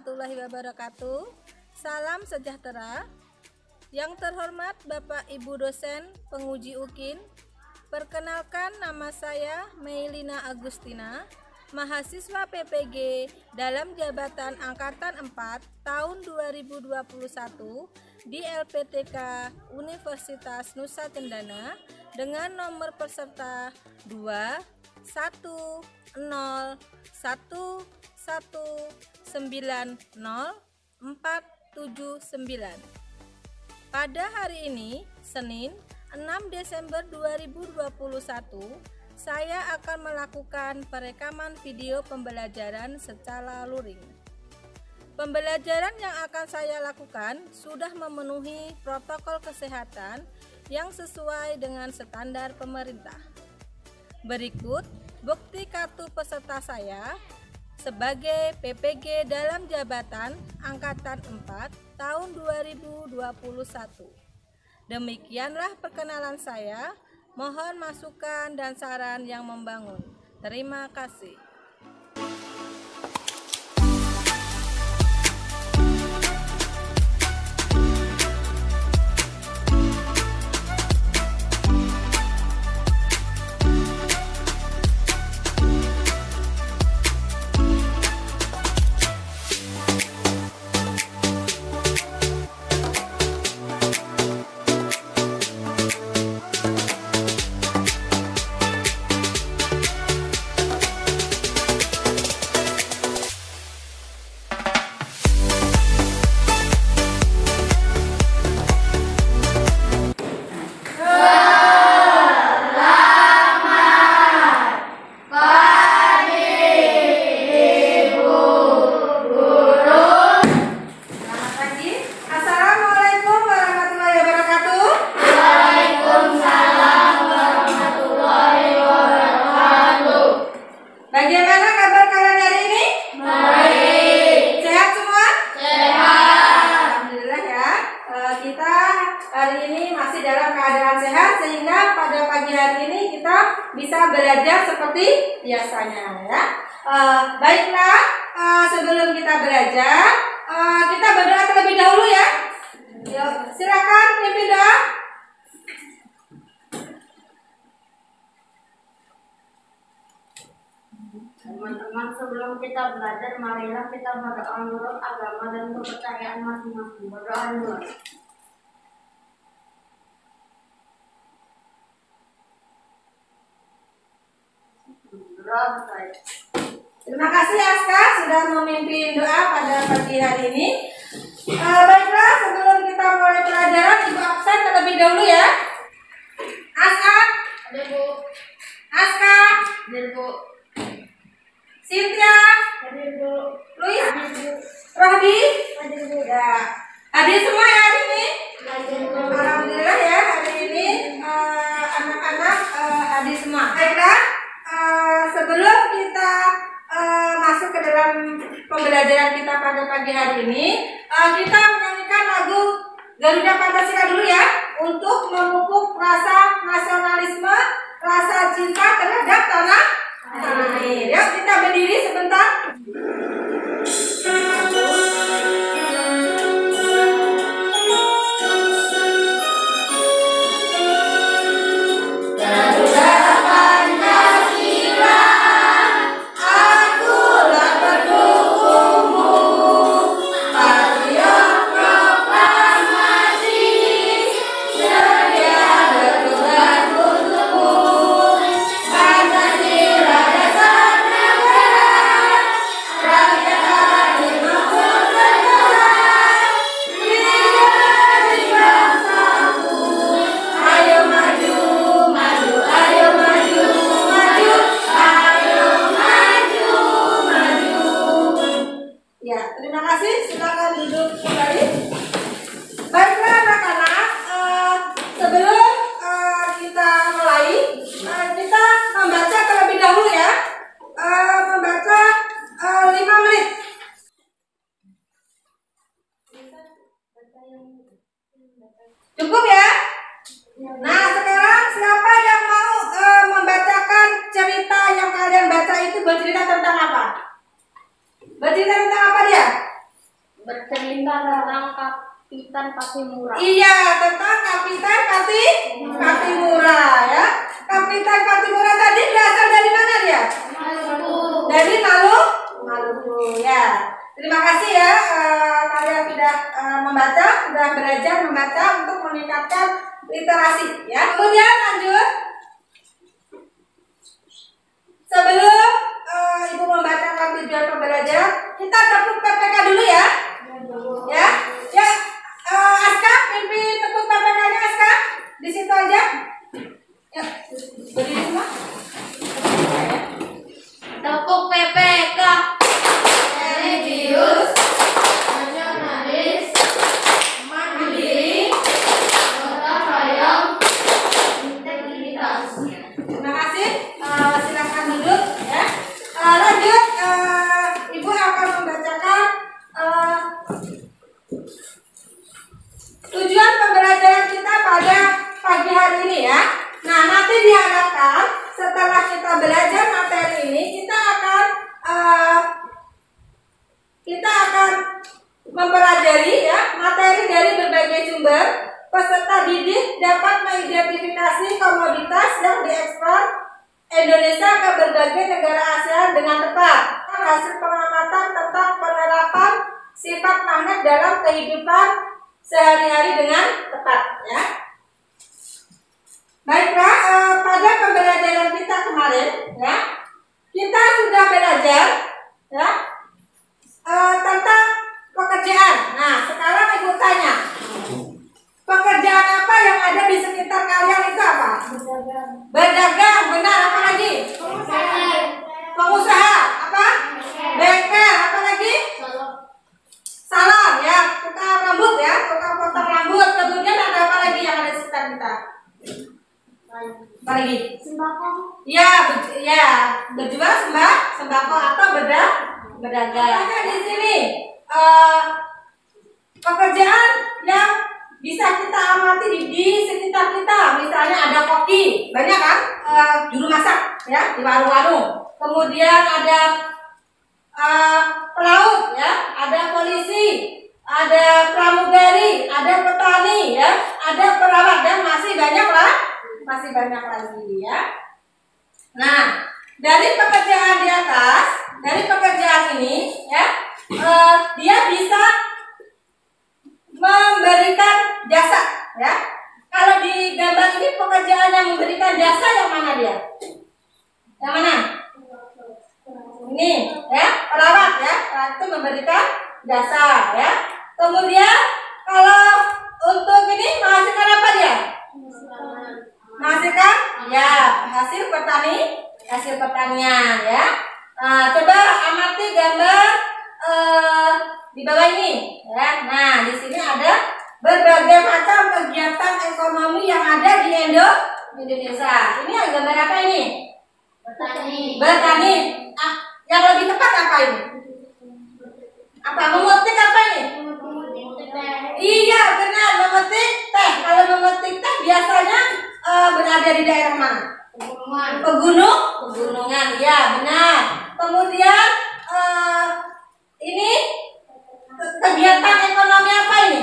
warahmatullahi wabarakatuh. Salam sejahtera. Yang terhormat Bapak Ibu dosen penguji UKIN, perkenalkan nama saya Meilina Agustina, mahasiswa PPG dalam jabatan Angkatan 4 tahun 2021 di LPTK Universitas Nusa Cendana dengan nomor peserta 21101190479. Pada hari ini, Senin 6 Desember 2021, saya akan melakukan perekaman video pembelajaran secara luring. Pembelajaran yang akan saya lakukan sudah memenuhi protokol kesehatan yang sesuai dengan standar pemerintah. Berikut bukti kartu peserta saya sebagai PPG dalam jabatan Angkatan 4 tahun 2021. Demikianlah perkenalan saya. Mohon masukan dan saran yang membangun. Terima kasih. Bagaimana kabar kalian hari ini? Baik. Sehat semua? Sehat. Alhamdulillah ya. Kita hari ini masih dalam keadaan sehat sehingga pada pagi hari ini kita bisa belajar seperti biasanya ya. Baiklah, sebelum kita belajar, kita berdoa terlebih dahulu ya. Yuk, silakan pimpin doa. Teman-teman, sebelum kita belajar, marilah kita berdoa menurut agama dan kepercayaan masing-masing. Berdoa dulu. Berdoa saya. Terima kasih Aska sudah memimpin doa pada pagi hari ini. Baiklah, sebelum kita mulai pelajaran, Ibu absen terlebih dahulu ya. Aska, Ada Bu. Aska, Ada Bu. Cynthia, Ada Bu. Luis, Ada Bu. Rohdi, Ada Bu. ya. Hadir semua ya hari ini. Ada Bu. Alhamdulillah ya hari ini anak-anak hadir semua. Baiklah, sebelum kita masuk ke dalam pembelajaran kita pada pagi hari ini, kita menyanyikan lagu Garuda Pancasila dulu ya, untuk memupuk rasa nasionalisme, rasa cinta terhadap tanah air. Yuk kita berdiri sebentar. Cukup ya? Nah, sekarang siapa yang mau membacakan cerita yang kalian baca itu bercerita tentang apa? Bercerita tentang apa dia? bercerita tentang Kapitan Patimura. Iya, tentang Kapitan Patimura ya. Kapitan Patimura tadi berasal dari mana dia? Maluku. Dari Maluku ya. Terima kasih ya, kalian sudah membaca, sudah belajar membaca untuk meningkatkan literasi ya. Kemudian lanjut. Sebelum Ibu membacakan tujuan pembelajaran, kita tepuk PPK dulu ya. Ya, ya. Aska, pimpin tepuk PPK-nya Aska. Di situ aja. Ya, berdiri semua. Tepuk PPK. Religius, nasionalis, mandiri, gotong royong, integritas. Terima kasih. Silakan duduk ya. Lanjut, Ibu akan membacakan tujuan pembelajaran kita pada pagi hari ini ya. Nah, nanti diharapkan setelah kita belajar materi ini, kita akan mempelajari ya materi dari berbagai sumber. Peserta didik dapat mengidentifikasi komoditas yang diekspor Indonesia ke berbagai negara ASEAN dengan tepat. Hasil pengamatan tentang penerapan sifat magnet dalam kehidupan sehari-hari dengan tepat ya. Baiklah, pada pembelajaran kita kemarin ya, kita sudah belajar ya tentang pekerjaan. Nah, sekarang Ibu tanya, pekerjaan apa yang ada di sekitar kalian itu apa? Berdagang, benar. Apa lagi? Pengusaha, apa? Bengkel, apa lagi? Salon ya, tukang rambut ya, tukang potong rambut. Kemudian ada apa lagi yang ada di sekitar kita? Apa lagi? Sembako. Ya, berjual sembako atau berdagang. Nah, di sini pekerjaan yang bisa kita amati di sekitar kita. Misalnya ada koki, banyak kan? Juru masak ya di warung-warung. Kemudian ada pelaut ya, ada polisi, ada pramugari, ada petani ya, ada perawat dan masih banyak lagi ya. Nah, dari pekerjaan di atas, dari pekerjaan ini ya, dia bisa memberikan jasa ya. Kalau di gambar ini pekerjaan yang memberikan jasa yang mana dia? Yang mana? Ini ya, perawat ya, itu memberikan jasa ya. Kemudian kalau untuk ini menghasilkan apa dia? Menghasilkan ya hasil pertanian ya. Coba amati gambar di bawah ini ya. Nah, di sini ada berbagai macam kegiatan ekonomi yang ada di Indonesia. Ini yang gambar apa ini? Bertani. Yang lebih tepat apa ini? Apa memetik apa ini? Iya benar, memetik teh. Kalau memetik teh biasanya berada di daerah mana? Pegunungan. Ya benar. Kemudian ini kegiatan ekonomi apa ini?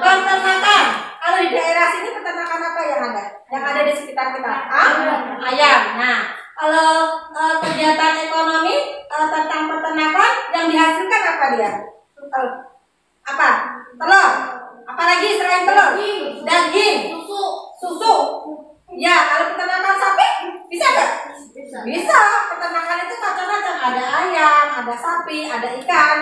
Peternakan. Kalau di daerah sini peternakan apa yang ada? Yang ada di sekitar kita? Ayam. Nah, kalau kegiatan ekonomi tentang peternakan yang dihasilkan apa dia? Apa? Telur. Apa lagi selain telur? Daging. Susu. Ya, kalau peternakan sapi bisa nggak? Bisa. Peternakan itu macam-macam. Ada ayam, ada sapi, ada ikan.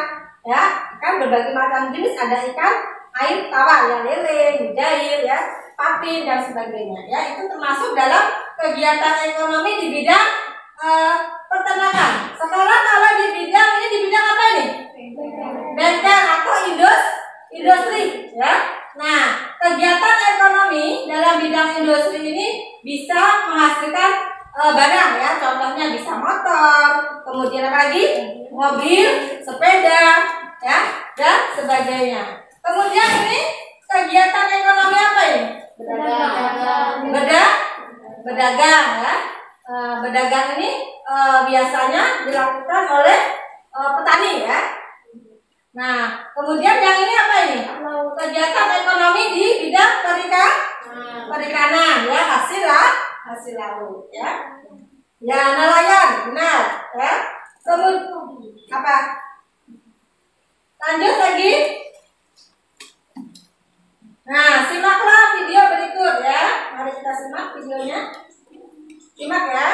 Ya, kan berbagai macam jenis. Ada ikan air tawar, ya lele, jair, ya, patin dan sebagainya. Ya, itu termasuk dalam kegiatan ekonomi di bidang peternakan. Sekarang kalau di bidang ini di bidang apa ini? Bengkel atau industri, ya. Nah, kegiatan ekonomi dalam bidang industri ini bisa menghasilkan barang, ya. Contohnya bisa motor, kemudian apa lagi? Mobil, sepeda, ya, dan sebagainya. Kemudian ini kegiatan ekonomi apa ini? Berdagang, ya. Berdagang ini biasanya dilakukan oleh petani, ya. Nah, kemudian yang ini apa ini? Kegiatan ekonomi di bidang perikanan, ya, hasil laut, ya. Ya, nelayan, benar, ya. Kemudian apa? Lanjut lagi. Nah, simaklah video berikut ya. Mari kita simak videonya. Simak ya.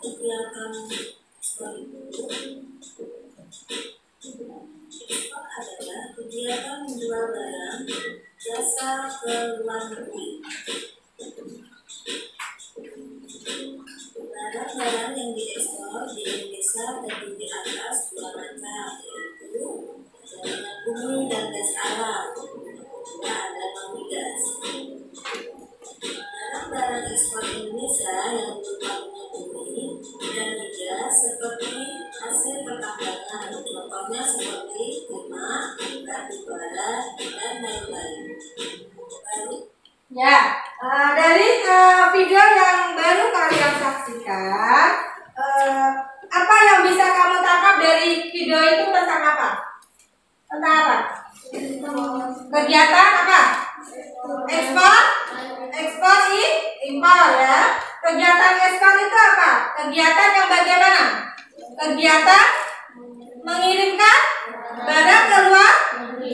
Kegiatan ekspor itu adalah kegiatan menjual barang jasa ke luar negeri. Barang-barang yang diekspor di Indonesia terdiri di atas dua macam, yaitu minyak bumi dan gas alam. Ada non-migas. Barang-barang ekspor Indonesia yang berupa minyak bumi dan migas seperti hasil pertambangan, contohnya seperti timah, batu bara, dan lain-lain. Ya, dari video yang baru kalian saksikan, apa yang bisa kamu tangkap dari video itu tentang apa? Tentang apa? Kegiatan apa? Ekspor, impor ya. Kegiatan ekspor itu apa? Kegiatan yang bagaimana? Kegiatan mengirimkan barang ke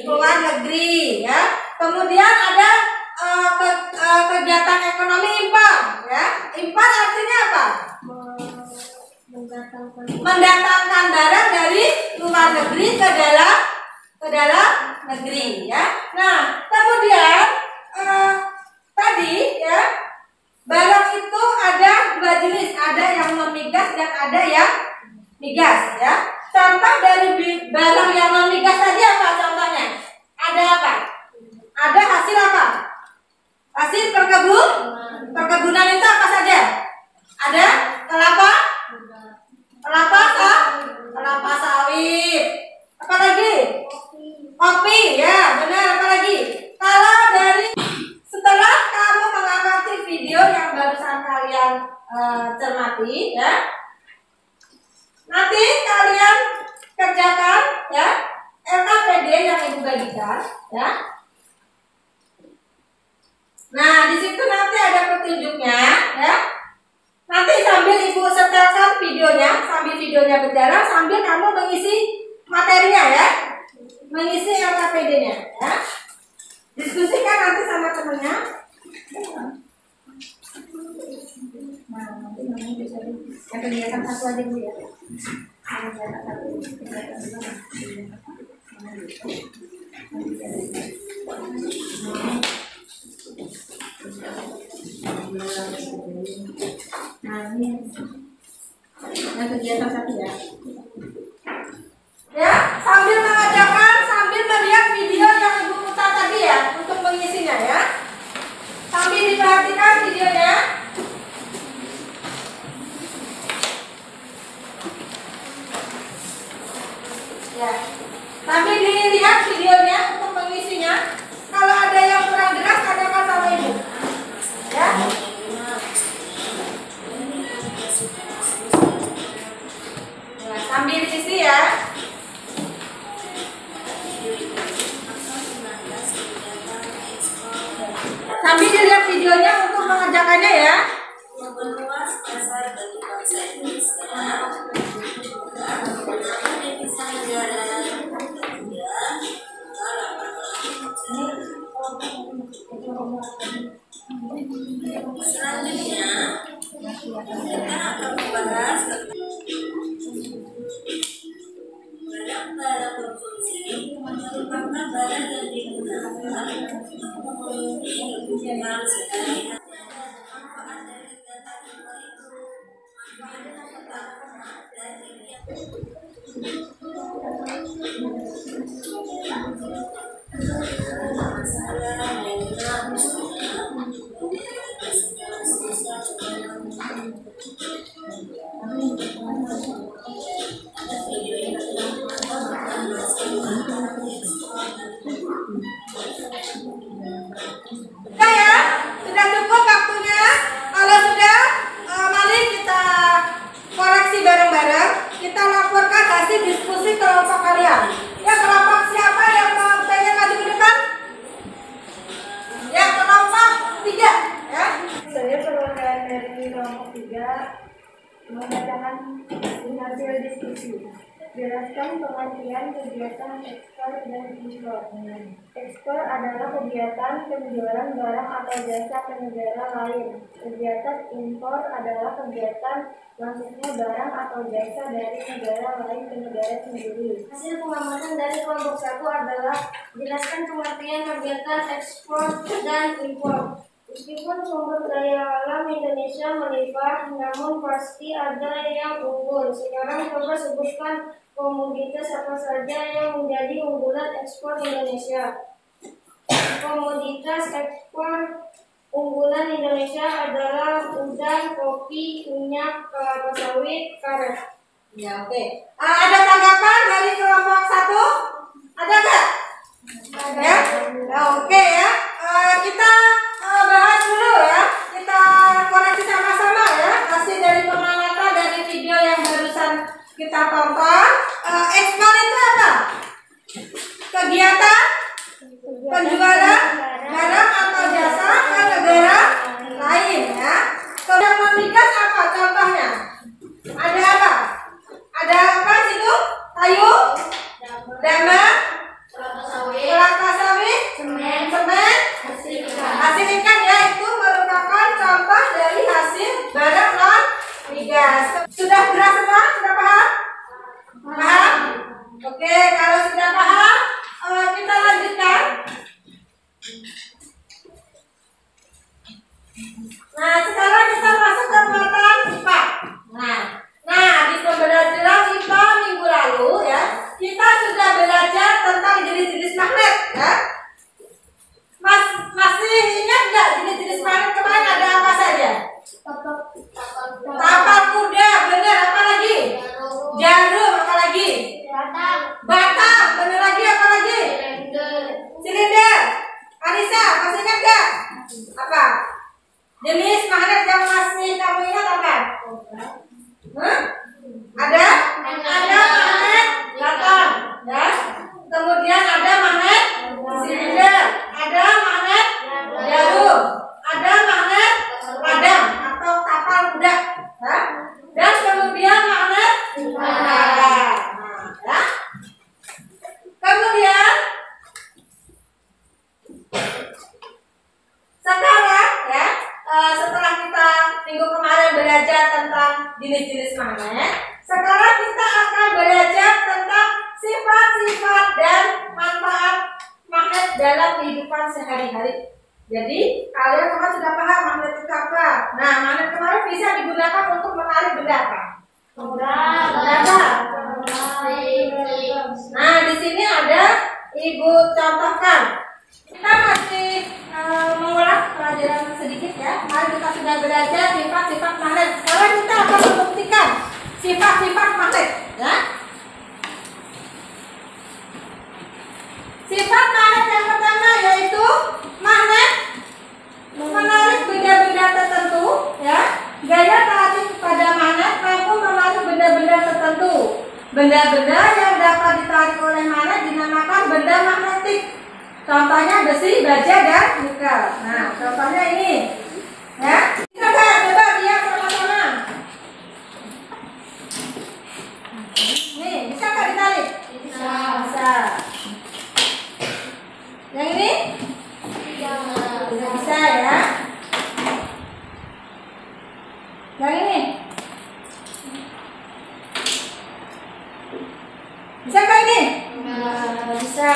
luar negeri ya. Kemudian ada kegiatan ekonomi impor ya. Impor artinya apa? Mendatangkan barang dari luar negeri ke dalam negeri ya. Nah, kemudian tadi ya, barang itu ada dua jenis, ada yang non migas dan ada yang migas ya. Contoh dari barang yang non migas tadi apa contohnya? Ada apa? Ada hasil apa? Hasil perkebunan itu apa saja? Ada kelapa sawit. Apa lagi? Kopi ya, benar. Apa lagi? Kalau dari setelah kamu mengamati video yang barusan kalian cermati ya, nanti kalian kerjakan ya LKPD yang ibu bagikan ya. Nah, di situ nanti ada petunjuknya ya. Nanti sambil ibu setelkan videonya, sambil videonya berjalan, sambil kamu mengisi materinya ya, mengisi LKPD-nya ya. Diskusikan nanti sama temennya. Nah, nanti namanya bisa yang kegiatan satu aja dulu ya. Kegiatan satu, kegiatan dua, nah ini yang kegiatan satu ya. Ya, sambil mengajarkan, sambil melihat video yang ibu putar tadi ya, untuk mengisinya ya. Sambil diperhatikan videonya. Ya, sambil dilihat videonya untuk mengisinya. Kalau ada yang kurang jelas, tanyakan sama ibu. Ya. Nah, sambil diisi ya. Sambil dilihat videonya untuk mengerjakannya ya. Memperluas pasar bagi bangsa Indonesia. Menambah devisa negara. Selanjutnya, kita akan membahas barang-barang konsumsi merupakan barang yang digunakan untuk memenuhi kebutuhan sehari-hari. Manfaat dari kegiatan impor itu, manfaat yang pertama dari masalah Sudah ya? Sudah cukup waktunya? Kalau sudah, membacakan hasil diskusi. Jelaskan pengertian kegiatan ekspor dan impor. Ekspor adalah kegiatan penjualan barang atau jasa ke negara lain. Kegiatan impor adalah kegiatan masuknya barang atau jasa dari negara lain ke negara sendiri. Hasil pengamatan dari kelompok 1 adalah jelaskan pengertian kegiatan ekspor dan impor. Meskipun sumber daya alam Indonesia melimpah, namun pasti ada yang unggul. Sekarang coba sebutkan komoditas apa saja yang menjadi unggulan ekspor Indonesia. Komoditas ekspor unggulan Indonesia adalah udang, kopi, minyak, kelapa sawit, karet. Ya, oke. Ada tanggapan dari kelompok 1? Ada nggak? Ya, oke ya. Kita bahas dulu ya. Kita koreksi sama-sama ya. Hasil dari pengamatan dari video yang barusan kita tonton. Ekspor itu apa? Kegiatan penjualan barang atau jasa ke negara lain ya. Kalau memigas apa contohnya? Ada apa? Ada apa situ? Kayu, damba, kelapa sawit, semen, hasil ikan ya, itu merupakan contoh dari hasil barang non migas. Sudah jelas semua? Sudah paham? Paham? Oke, kalau sudah paham, kita lanjutkan. Nah, sekarang kita masuk ke pemaparan IPA. Nah, di pembelajaran IPA minggu lalu ya, kita sudah belajar tentang jenis-jenis magnet ya. Masih ingat nggak jenis-jenis magnet kemarin ada apa saja? Tapal kuda, bener. Apa lagi? Jarum, apa lagi? Batang, bener lagi. Apa lagi? Silinder. Arisa, masih ingat nggak? Apa? Jenis magnet yang masih kamu ingat apa? Ada magnet batang, ya. Kemudian ada magnet silinder, ada magnet jarum, ada magnet padang atau tapal kuda, ya. Dan kemudian magnet batang, ya. Kemudian sekarang ya, setelah kita minggu kemarin belajar tentang jenis-jenis magnet, sekarang kita akan belajar tentang sifat-sifat dan manfaat magnet dalam kehidupan sehari-hari. Jadi kalian semua sudah paham magnet itu apa? Nah, magnet kemarin bisa digunakan untuk menarik benda apa? Benda. Nah, di sini ada Ibu contohkan. Kita masih mengulas pelajaran sedikit ya. Kemarin kita sudah belajar sifat-sifat magnet. Sekarang kita akan membuktikan sifat-sifat magnet ya. Sifat magnet yang pertama yaitu magnet menarik benda-benda tertentu ya. Gaya tarik pada magnet mampu menarik benda-benda tertentu. Benda-benda yang dapat ditarik oleh magnet dinamakan benda magnetik. Contohnya besi, baja, dan nikel. Nah, contohnya ini ya. Coba lihat sama-sama. Nih, bisa nggak ditarik? Bisa. Yang ini? Tidak bisa ya. Yang ini? Bisa nggak ini? Nggak bisa.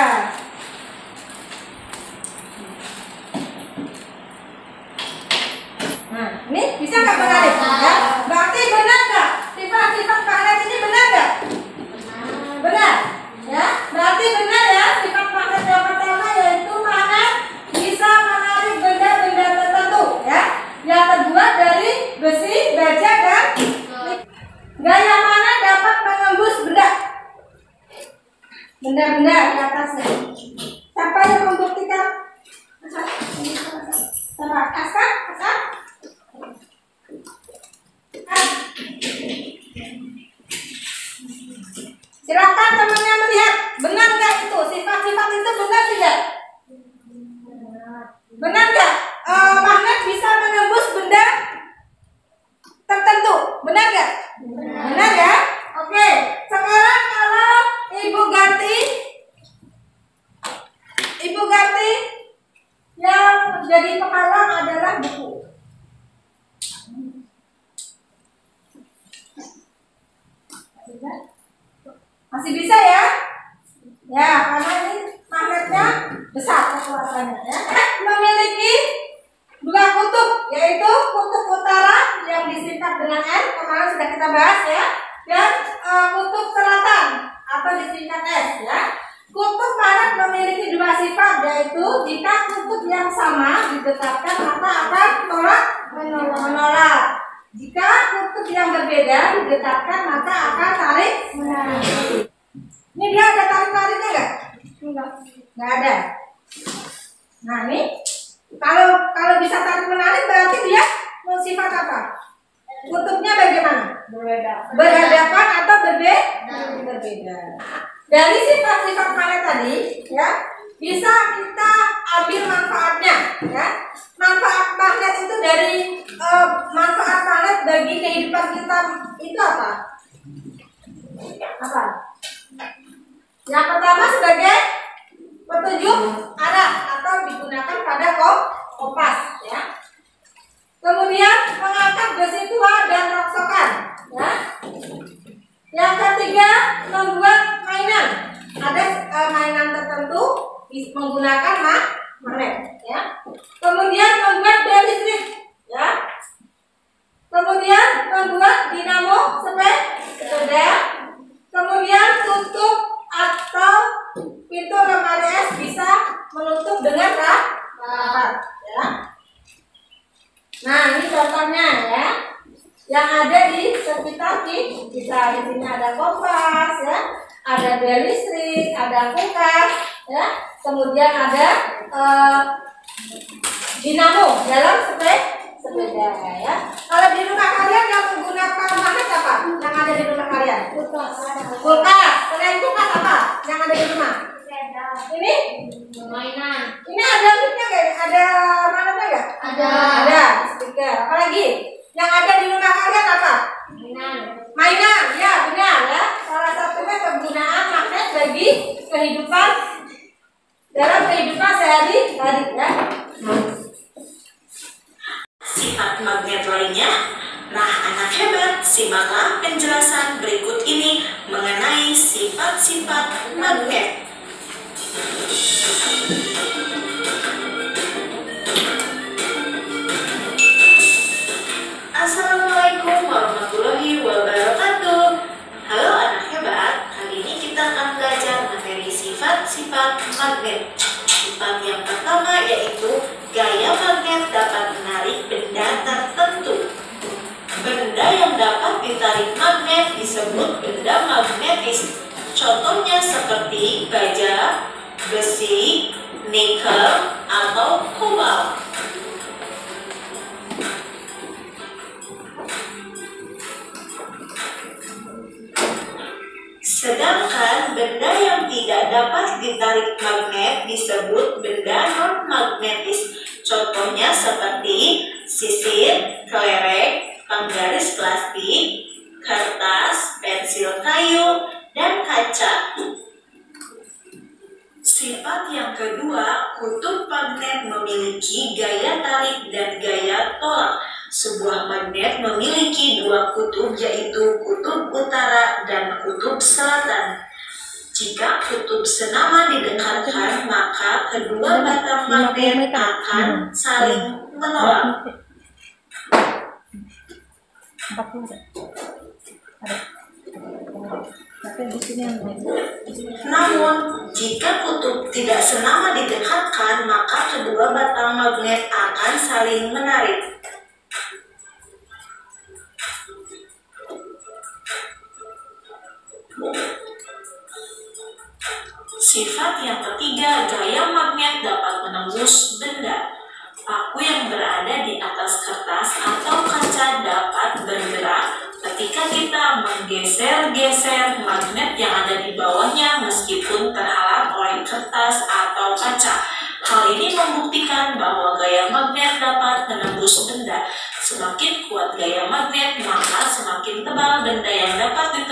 Nah, ini bisa nggak menarik? Ya? Berarti benar nggak? Sifat-sifat magnet ini benar nggak? Benar. Ya, berarti benar ya. Sifat magnet yang pertama yaitu magnet bisa menarik benda-benda tertentu. Ya. Yang kedua dari besi, baja, dan gaya magnet dapat menembus benda-benda di atasnya. Siapa yang membuktikan? Sama Aska? Silakan temannya melihat benar nggak itu sifat-sifat itu benar tidak? Benar nggak? Magnet bisa menembus benda tertentu Benar nggak? Benar ya? Oke, sekarang kalau Ibu Garti yang jadi penghalang adalah buku. Masih bisa ya? Ya, karena ini magnetnya besar kekuatannya ya. Memiliki dua kutub, yaitu kutub utara yang disingkat dengan N, kemarin sudah kita bahas ya, dan kutub selatan atau disingkat S ya. Kutub barat memiliki dua sifat, yaitu jika kutub yang sama didekatkan maka akan menolak. Jika kutub yang berbeda didekatkan maka akan saling menarik. Ini dia ada tarik-tariknya nggak? Nggak ada. Nah ini kalau bisa tarik menarik berarti dia sifat apa? Kutubnya bagaimana? Berhadapan atau berbeda. Dari sifat-sifat magnet tadi ya bisa kita ambil manfaatnya ya. Manfaat magnet itu dari manfaat magnet bagi kehidupan kita itu apa? Apa? Yang pertama sebagai petunjuk arah atau digunakan pada kompas ya. Kemudian mengangkat besi tua dan rongsokan ya. Yang ketiga membuat mainan. Ada mainan tertentu menggunakan magnet ya. Kemudian membuat bel listrik ya. Kemudian membuat dinamo sepeda. Kemudian tutup atau pintu lemari es bisa menutup dengan rapat ya. Nah ini contohnya ya, yang ada di sekitar kita. Di sini ada kompas ya, ada bel listrik, ada kulkas ya, kemudian ada dinamo dalam sepeda ya. Kalau di rumah kalian yang menggunakan magnet apa? Yang ada di rumah kalian? Kulkas. Selain kulkas apa? Yang ada di rumah? Ini? Mainan. Ini ada liftnya nggak? Ada magnetnya nggak? Ada. Speaker. Apalagi? Yang ada di rumah kalian apa? Mainan. Ya benar ya. Salah satunya penggunaan magnet bagi kehidupan dalam kehidupan sehari-hari ya. Sifat magnet lainnya. Nah, anak hebat, simaklah penjelasan berikut ini mengenai sifat-sifat magnet. Assalamualaikum warahmatullahi wabarakatuh. Halo anak hebat, kali ini kita akan belajar materi sifat-sifat magnet. Sifat yang pertama yaitu gaya magnet dapat menarik benda tertentu. Benda yang dapat ditarik magnet disebut benda magnetis. Contohnya seperti baja, besi, nikel, atau kobalt. Sedangkan benda yang tidak dapat ditarik magnet disebut benda non-magnetis. Contohnya seperti sisir, kelereng, penggaris plastik, kertas, pensil kayu, dan kaca. Sifat yang kedua, kutub magnet memiliki gaya tarik dan gaya tolak. Sebuah magnet memiliki dua kutub, yaitu kutub utara dan kutub selatan. Jika kutub senama didekatkan, maka kedua batang magnet akan saling menolak. Namun, jika kutub tidak senama didekatkan, maka kedua batang magnet akan saling menarik. Sifat yang ketiga, gaya magnet dapat menembus benda. Paku yang berada di atas kertas atau kaca dapat bergerak ketika kita menggeser-geser magnet yang ada di bawahnya meskipun terhalang oleh kertas atau kaca. Hal ini membuktikan bahwa gaya magnet dapat menembus benda. Semakin kuat gaya magnet, maka semakin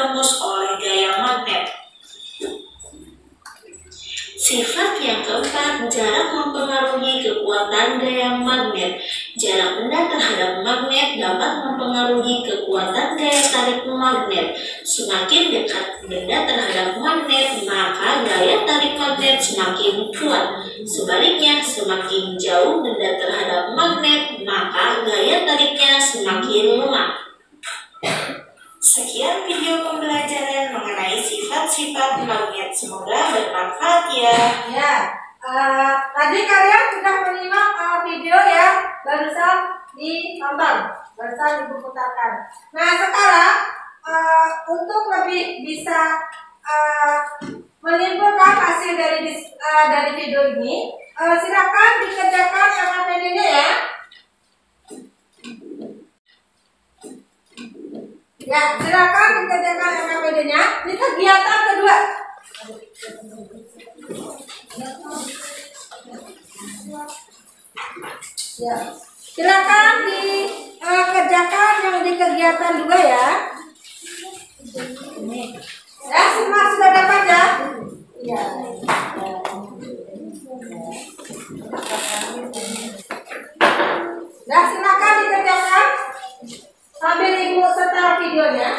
terhembus oleh gaya magnet. Sifat yang keempat, jarak mempengaruhi kekuatan gaya magnet. Jarak benda terhadap magnet dapat mempengaruhi kekuatan gaya tarik magnet. Semakin dekat benda terhadap magnet, maka gaya tarik magnet semakin kuat. Sebaliknya, semakin jauh benda terhadap magnet, maka gaya tariknya semakin lemah. Sekian video pembelajaran mengenai sifat-sifat magnet. Semoga bermanfaat ya. Ya, tadi kalian sudah menyimak video yang barusan ditonton, barusan Ibu putarkan. Nah, sekarang untuk lebih bisa menyimpulkan hasil dari video ini, silakan dikerjakan LKPD-nya ya. Ya, silakan dikerjakan LKPD-nya di kegiatan kedua. Ya, silakan dikerjakan yang di kegiatan 2 ya. Ya, semua sudah dapat ya? Iya. Ya, silakan dikerjakan sambil Ibu setel videonya.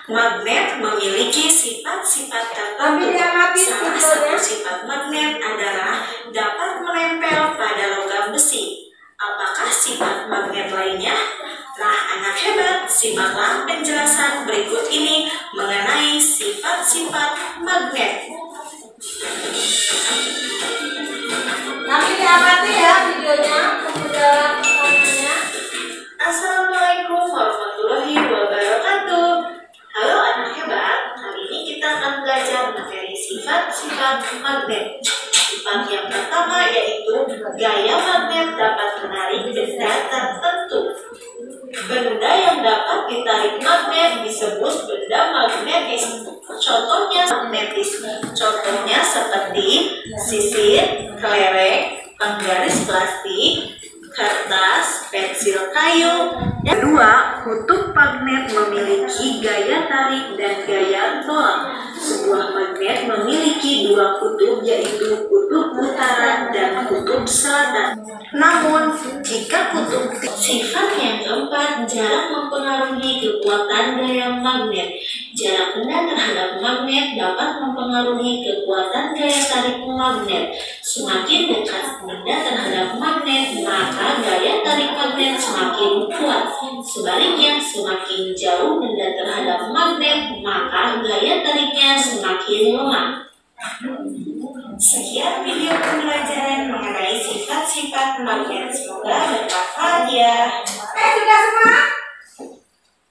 Magnet memiliki sifat-sifat tertentu. Salah satu sifat magnet adalah dapat menempel pada logam besi. Apakah sifat magnet lainnya? Nah, anak hebat, simaklah penjelasan berikut ini mengenai sifat-sifat magnet. Nanti diamati ya videonya, kemudian tontonannya. Assalamualaikum warahmatullahi wabarakatuh. Halo anak hebat, kali ini kita akan belajar materi sifat-sifat magnet. Sifat yang pertama yaitu gaya magnet dapat menarik benda tertentu. Benda yang dapat ditarik magnet disebut benda magnetis. Contohnya magnetis. Contohnya seperti sisir, kelereng, penggaris plastik, kertas, pensil kayu. Kedua, kutub magnet memiliki gaya tarik dan gaya tolak. Sebuah magnet memiliki dua kutub, yaitu kutub utara dan kutub selatan. Namun, jika kutub sifat yang keempat, jarak mempengaruhi kekuatan gaya magnet. Jarak benda terhadap magnet dapat mempengaruhi kekuatan gaya tarik magnet. Semakin dekat benda terhadap magnet, maka gaya tarik magnet semakin kuat. Sebaliknya, semakin jauh benda terhadap magnet, maka gaya tariknya semakin lemah. Sekian video pembelajaran mengenai sifat-sifat magnet. Semoga bermanfaat ya. Sudah semua?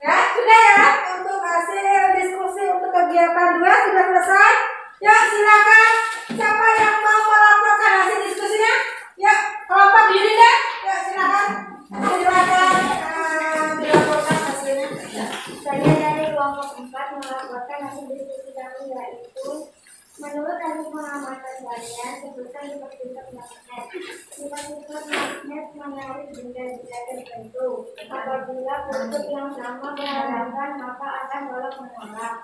Ya, sudah ya. Untuk hasil diskusi untuk kegiatan 2 sudah selesai. Ya, silakan. Siapa yang mau melaporkan hasil diskusinya? Ya, kelompok diri deh. Ya, silakan. Silakan dilaporkan hasilnya. Saya dari kelompok 4 melaporkan hasil diskusi kami, yaitu menurut hasil pengamatan saya sebutkan sifat-sifat magnet. Sifat-sifat magnet menarik benda-benda tertentu. Apabila kutub yang sama berhadapan, maka akan bolak-menolak.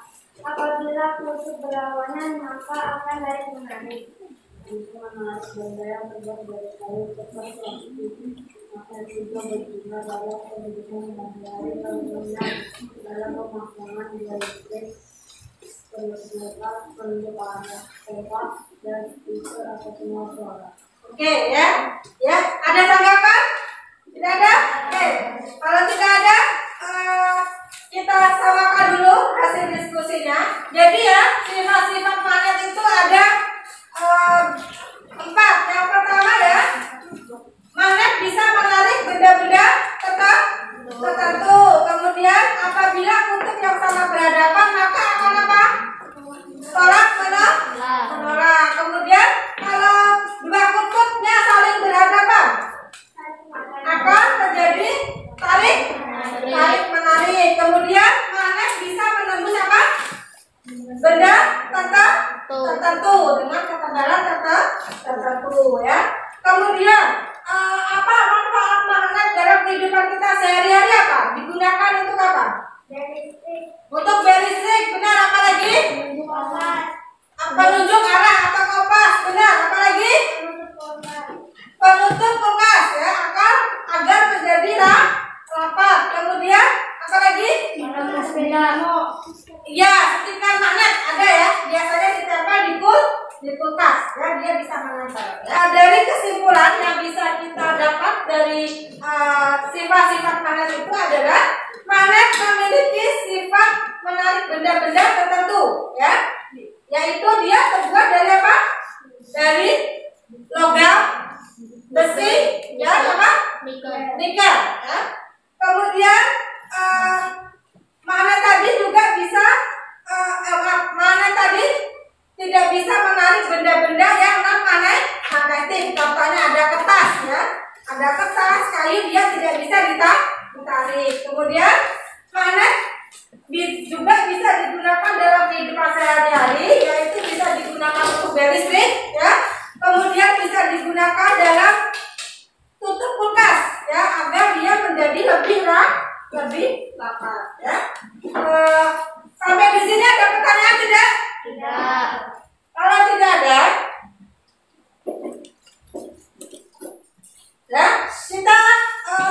Apabila kutub berlawanan, maka akan tarik menarik. Itu menarik benda yang terbuat dari kayu seperti plastik, maka juga berguna dalam pendidikan dan dari penggunaan dalam pemasangan di listrik, penunjukan tempat dan speaker atau semua suara. Oke ya. Ya, ada tanggapan? Tidak ada? Oke. Kalau tidak ada, kita samakan dulu hasil diskusinya. Jadi ya, sifat-sifat magnet itu ada 4. Yang pertama ya, magnet bisa menarik benda-benda tertentu. Kemudian apabila kutub yang sama berhadapan, maka akan apa? Tolak menolak. Kemudian kalau dua kutubnya saling berhadapan, akan terjadi tarik menarik. Kemudian magnet bisa menembus apa? Benda tertentu dengan ketebalan tertentu ya. Kemudian apa manfaat Untuk berisik, benar. Apa lagi? Penunjuk arah atau kompas, benar. Apa lagi? Penutup kompas, ya, agar menjadi rapat. Kemudian apa lagi? Iya, stiker magnet ada ya. Biasanya ditempel di kulkas, ya, dia bisa menempel. Ya, dari kesimpulan yang bisa kita dapat dari sifat-sifat magnet itu adalah magnet memiliki sifat menarik benda-benda tertentu, ya, yaitu dia terbuat dari apa? Dari logam, besi, ya, apa? Nikel, ya. Kemudian magnet tadi juga bisa magnet tadi tidak bisa menarik benda-benda yang non-magnetik. Contohnya ada kertas, ya, ada kertas, kayu, dia tidak bisa ditarik. Kemudian magnet juga bisa digunakan dalam kehidupan sehari-hari, yaitu bisa digunakan untuk berisik, ya. Kemudian bisa digunakan dalam tutup kulkas, ya, agar dia menjadi lebih rapat, ya. Sampai di sini ada pertanyaan tidak? Tidak. Kalau tidak ada, ya, kita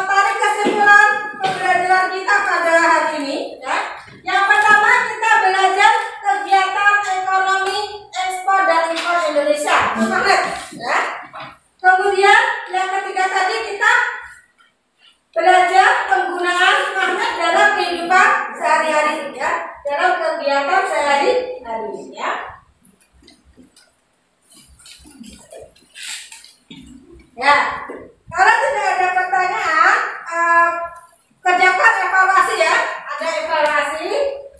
tarik kesimpulan pembelajaran kita pada hari ini, ya. Yang pertama, kita belajar kegiatan ekonomi ekspor dan impor Indonesia, magnet, ya. Kemudian yang ketiga tadi kita belajar penggunaan magnet dalam kehidupan sehari-hari, ya, dalam kegiatan sehari-hari, ya. Ya, kalau tidak ada pertanyaan, kerjakan evaluasi, ya. Ada evaluasi,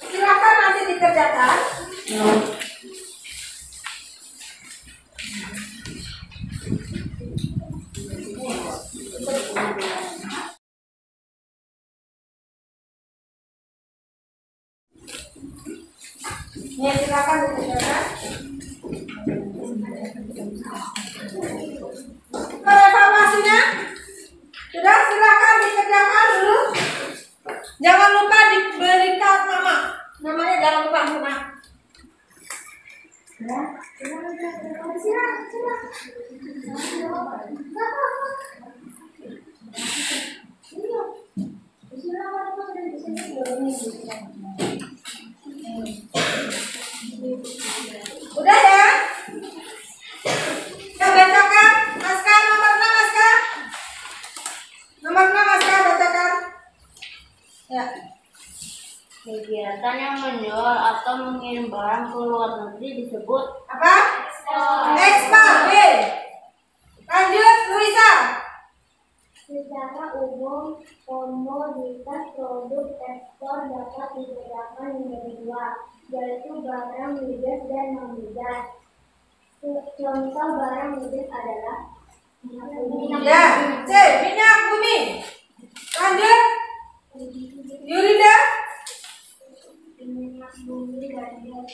silakan nanti dikerjakan. Ya, silakan dikerjakan. Kalau evaluasinya sudah, silakan dikerjakan dulu. Jangan lupa diberikan namanya jangan lupa nama. Ya, udah ya. Ya, bacakan naskah nomor 6, naskah nomor 6, naskah bacakan. Ya. Kegiatan yang menjual atau mengirim barang ke luar negeri disebut Apa? Ekspor. B. Lanjut, Luisa. secara umum komoditas produk ekspor dapat dibedakan menjadi dua, yaitu barang migas dan non-migas. Contoh barang migas adalah Ya. C. Minyak bumi. Lanjut, Yurida. minyak bumi dan minyak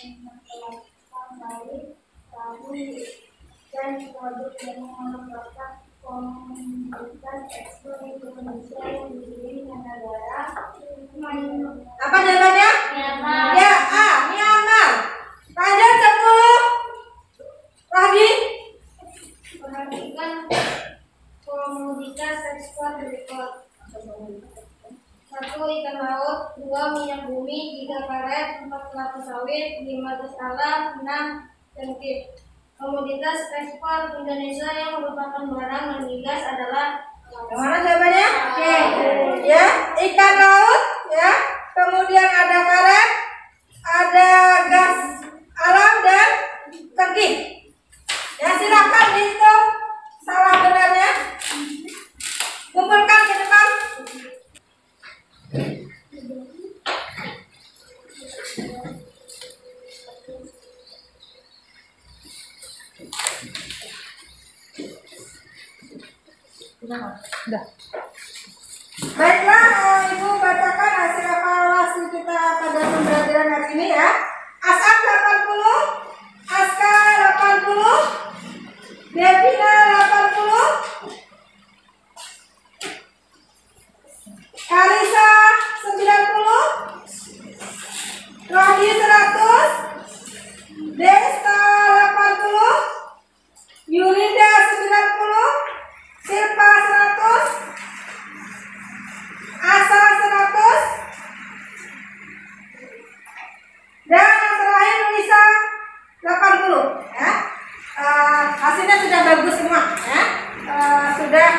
sawit, sabun, dan produk yang merupakan komoditas ekspor Indonesia yang dikirim ke negara Apa jawabannya? Myanmar. Ya, A. Myanmar. Lanjut, 10. Lagi. Perhatikan komoditas ekspor berikut: 1. Ikan laut, 2. Minyak bumi, 3. Karet, 4. Kelapa sawit, 5. Gas alam, 6. Cengkeh. Komoditas ekspor Indonesia yang merupakan barang non migas adalah Yang mana jawabannya? Oke. Ya, ikan laut, ya. Kemudian ada karet, ada gas alam dan cengkeh. Ya, silakan dihitung salah benarnya. Kumpulkan ke depan. Udah. Baiklah, Ibu bacakan hasil evaluasi kita pada pembelajaran hari ini, ya. Asap 80, Aska 80, Devina 80, Karisa 90, sudah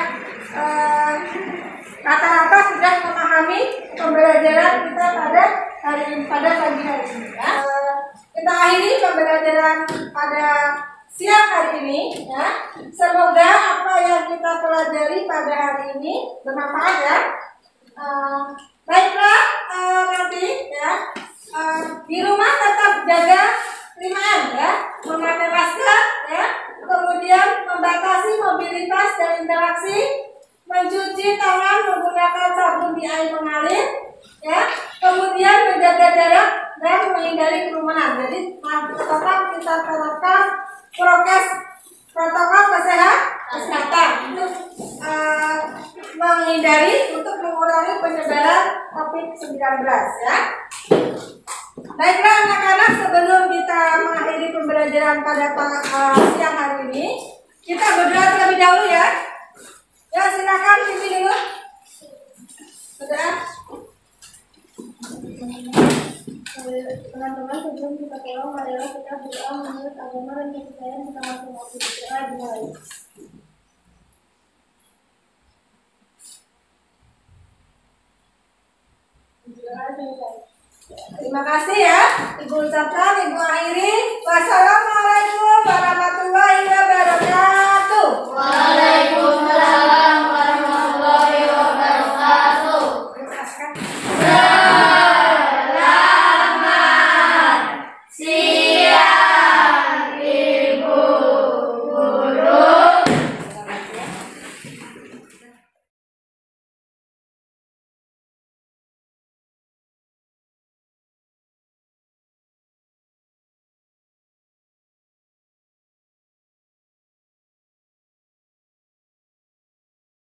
rata-rata sudah memahami pembelajaran kita pada pagi hari ini. Ya. Kita akhiri pembelajaran pada siang hari ini. Ya. Semoga apa yang kita pelajari pada hari ini bermanfaat ya. Baiklah, nanti ya di rumah tetap jaga 5M ya, memakai masker ya, kemudian membatasi mobilitas dan interaksi, mencuci tangan menggunakan sabun di air mengalir ya, kemudian menjaga jarak dan menghindari kerumunan. Jadi tetap kita terapkan protokol kesehatan untuk mengurangi penyebaran COVID-19 ya. Baiklah anak-anak, sebelum kita mengakhiri pembelajaran pada siang hari ini, kita berdoa terlebih dahulu ya. Ya silakan pimpin dulu. Berdoa. Teman-teman, sebelum kita pulang, marilah kita berdoa menurut agama dan kepercayaan kita masing-masing. Berdoa dimulai. Terima kasih ya. Ibu ucapkan, Ibu akhiri. Wassalamualaikum warahmatullahi wabarakatuh.